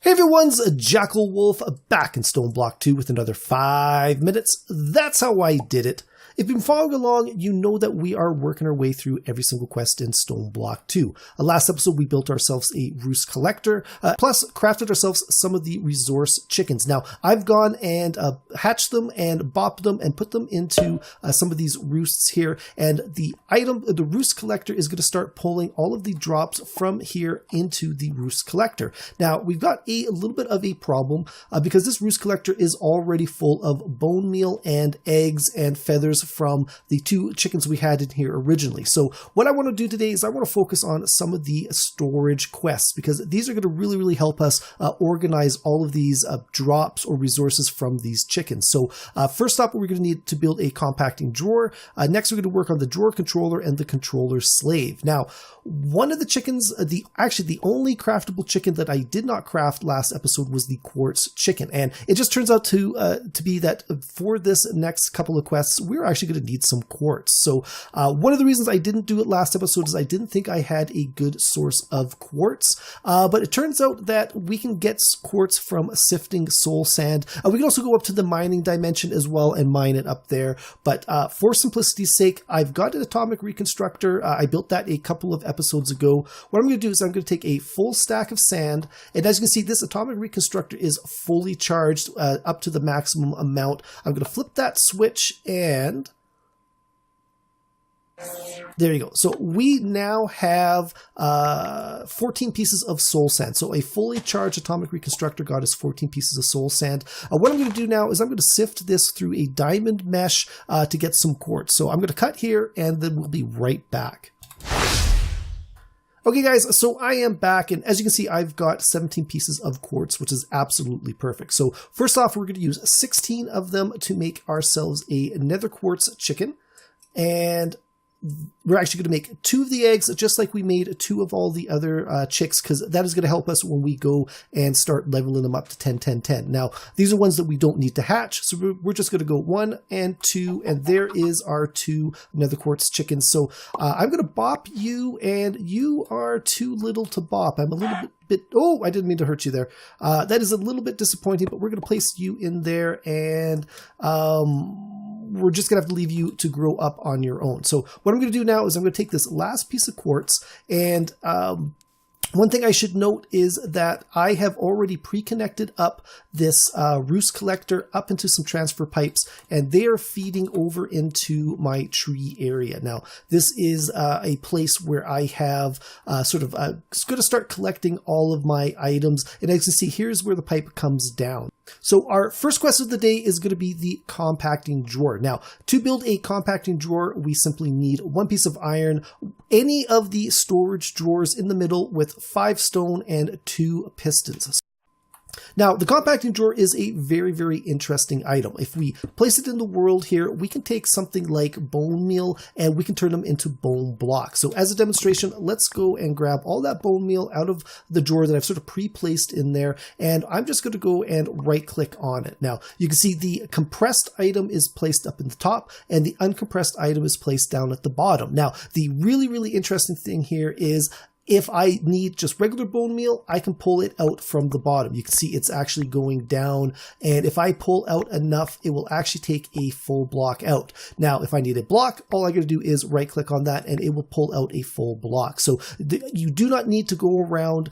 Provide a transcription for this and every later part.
Hey everyone's JackelWolf back in Stoneblock 2 with another 5 minutes. That's how I did it. If you've been following along, you know that we are working our way through every single quest in Stoneblock 2. Last episode, we built ourselves a Roost collector, plus crafted ourselves some of the resource chickens. Now, I've gone and hatched them and bopped them and put them into some of these roosts here. And the Roost collector is going to start pulling all of the drops from here into the Roost collector. Now, we've got a little bit of a problem because this Roost collector is already full of bone meal and eggs and feathers from the 2 chickens we had in here originally. So what I want to do today is I want to focus on some of the storage quests because these are going to really help us organize all of these drops or resources from these chickens. So first up, we're going to need to build a compacting drawer. Next, we're going to work on the drawer controller and the controller slave. Now, one of the chickens, actually the only craftable chicken that I did not craft last episode was the Quartz Chicken. And it just turns out to be that for this next couple of quests, we're actually going to need some quartz. So one of the reasons I didn't do it last episode is I didn't think I had a good source of quartz. But it turns out that we can get quartz from sifting soul sand. We can also go up to the mining dimension as well and mine it up there. But for simplicity's sake, I've got an atomic reconstructor. I built that a couple of episodes ago. What I'm going to do is I'm going to take a full stack of sand. And as you can see, this atomic reconstructor is fully charged up to the maximum amount. I'm going to flip that switch and there you go. So we now have 14 pieces of soul sand. So a fully charged atomic reconstructor got us 14 pieces of soul sand. What I'm going to do now is I'm going to sift this through a diamond mesh to get some quartz. So I'm going to cut here and then we'll be right back. Okay guys, so I am back, and as you can see, I've got 17 pieces of quartz, which is absolutely perfect. So first off, we're going to use 16 of them to make ourselves a Nether Quartz Chicken, and we're actually going to make 2 of the eggs, just like we made 2 of all the other chicks, because that is going to help us when we go and start leveling them up to 10, 10, 10. Now, these are ones that we don't need to hatch, so we're just going to go 1 and 2, and there is our 2 Nether Quartz chickens. So I'm going to bop you, and you are too little to bop. I'm a little bit, oh, I didn't mean to hurt you there. That is a little bit disappointing, but we're going to place you in there, and we're just going to have to leave you to grow up on your own. So what I'm going to do now is I'm going to take this last piece of quartz, and one thing I should note is that I have already pre-connected up this Roost collector up into some transfer pipes, and they are feeding over into my tree area. Now, this is a place where I have going to start collecting all of my items. And as you can see, here's where the pipe comes down. So our first quest of the day is going to be the compacting drawer. Now, to build a compacting drawer, we simply need 1 piece of iron, any of the storage drawers in the middle with 5 stone and 2 pistons. Now, the compacting drawer is a very interesting item. If we place it in the world here, we can take something like bone meal and we can turn them into bone blocks. So as a demonstration, let's go and grab all that bone meal out of the drawer that I've sort of pre-placed in there. And I'm just going to go and right click on it. Now, you can see the compressed item is placed up in the top and the uncompressed item is placed down at the bottom. Now, the really interesting thing here is if I need just regular bone meal, I can pull it out from the bottom. You can see it's actually going down. And if I pull out enough, it will actually take a full block out. Now, if I need a block, all I got to do is right click on that and it will pull out a full block. So you do not need to go around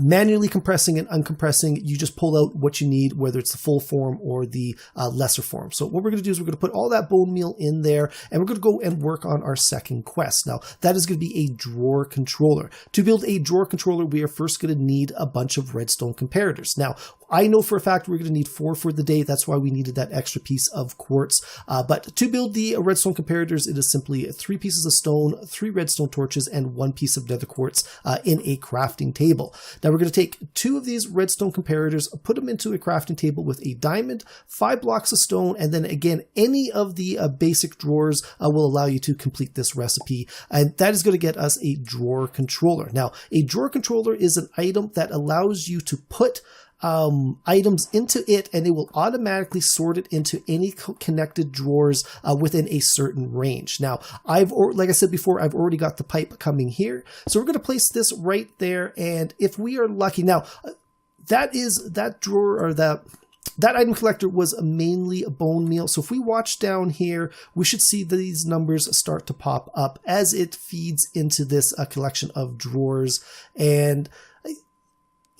manually compressing and uncompressing. You just pull out what you need, whether it's the full form or the lesser form. So what we're going to do is we're going to put all that bone meal in there, and we're going to go and work on our second quest. Now, that is going to be a drawer controller. To build a drawer controller, we are first going to need a bunch of redstone comparators. Now, I know for a fact we're going to need 4 for the day. That's why we needed that extra piece of quartz. But to build the redstone comparators, it is simply 3 pieces of stone, 3 redstone torches, and 1 piece of nether quartz in a crafting table. Now we're going to take 2 of these redstone comparators, put them into a crafting table with a diamond, 5 blocks of stone, and then again, any of the basic drawers will allow you to complete this recipe. And that is going to get us a drawer controller. Now, a drawer controller is an item that allows you to put items into it, and it will automatically sort it into any connected drawers within a certain range. Now, like I said before, I've already got the pipe coming here. So we're going to place this right there. And if we are lucky, now that drawer, or that item collector was mainly bone meal. So if we watch down here, we should see these numbers start to pop up as it feeds into this collection of drawers. And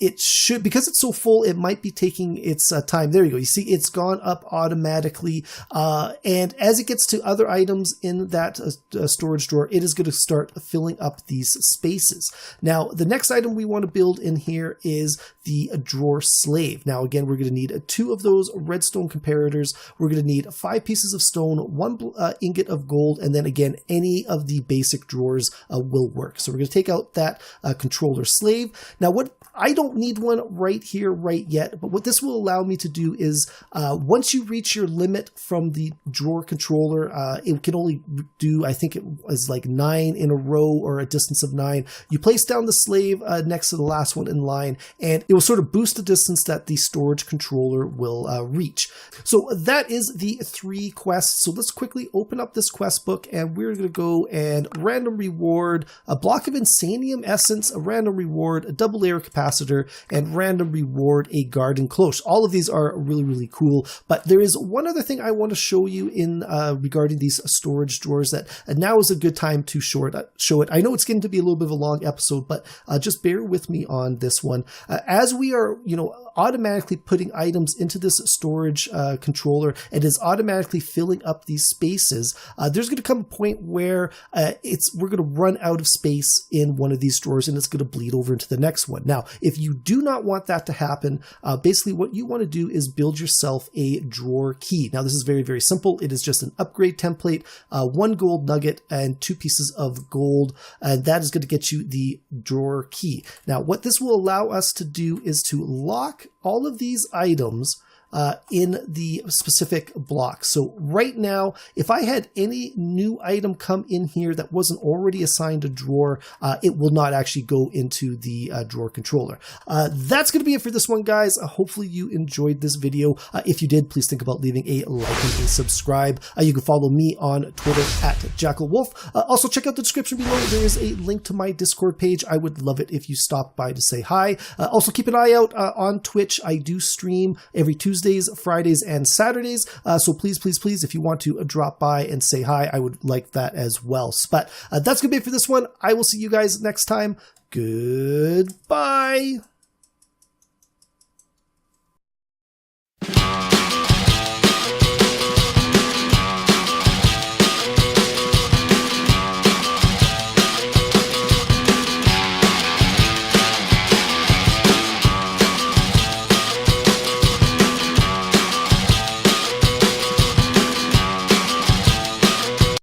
it should, because it's so full, it might be taking its time. There you go. You see, it's gone up automatically. And as it gets to other items in that storage drawer, it is going to start filling up these spaces. Now, the next item we want to build in here is the drawer slave. Now, again, we're going to need 2 of those redstone comparators. We're going to need 5 pieces of stone, 1 ingot of gold, and then again, any of the basic drawers will work. So we're going to take out that controller slave. Now, what I don't need one right here, right yet, but what this will allow me to do is once you reach your limit from the drawer controller, it can only do, I think it was like 9 in a row, or a distance of 9. You place down the slave next to the last one in line, and it will sort of boost the distance that the storage controller will reach. So that is the 3 quests. So let's quickly open up this quest book, and we're going to go and random reward a block of insanium essence, a random reward a double layer capacitor, and random reward a garden cloche. All of these are really, really cool, but there is one other thing I want to show you in regarding these storage drawers that now is a good time to show it. I know it's going to be a little bit of a long episode, but just bear with me on this one. As we are, automatically putting items into this storage controller, it is automatically filling up these spaces. There's going to come a point where we're going to run out of space in one of these drawers, and it's going to bleed over into the next one. Now, if you do not want that to happen, basically what you want to do is build yourself a drawer key. Now, this is very, very simple. It is just an upgrade template, 1 gold nugget, and 2 pieces of gold. And that is going to get you the drawer key. Now, what this will allow us to do is to lock all of these items in the specific block. So right now, if I had any new item come in here that wasn't already assigned a drawer, it will not actually go into the drawer controller. That's going to be it for this one, guys. Hopefully you enjoyed this video. If you did, please think about leaving a like and a subscribe. You can follow me on Twitter at JackelWolf. Also, check out the description below. There is a link to my Discord page. I would love it if you stopped by to say hi. Also, keep an eye out on Twitch. I do stream every Tuesdays, Fridays, and Saturdays. So please, if you want to drop by and say hi, I would like that as well. But that's going to be it for this one. I will see you guys next time. Goodbye.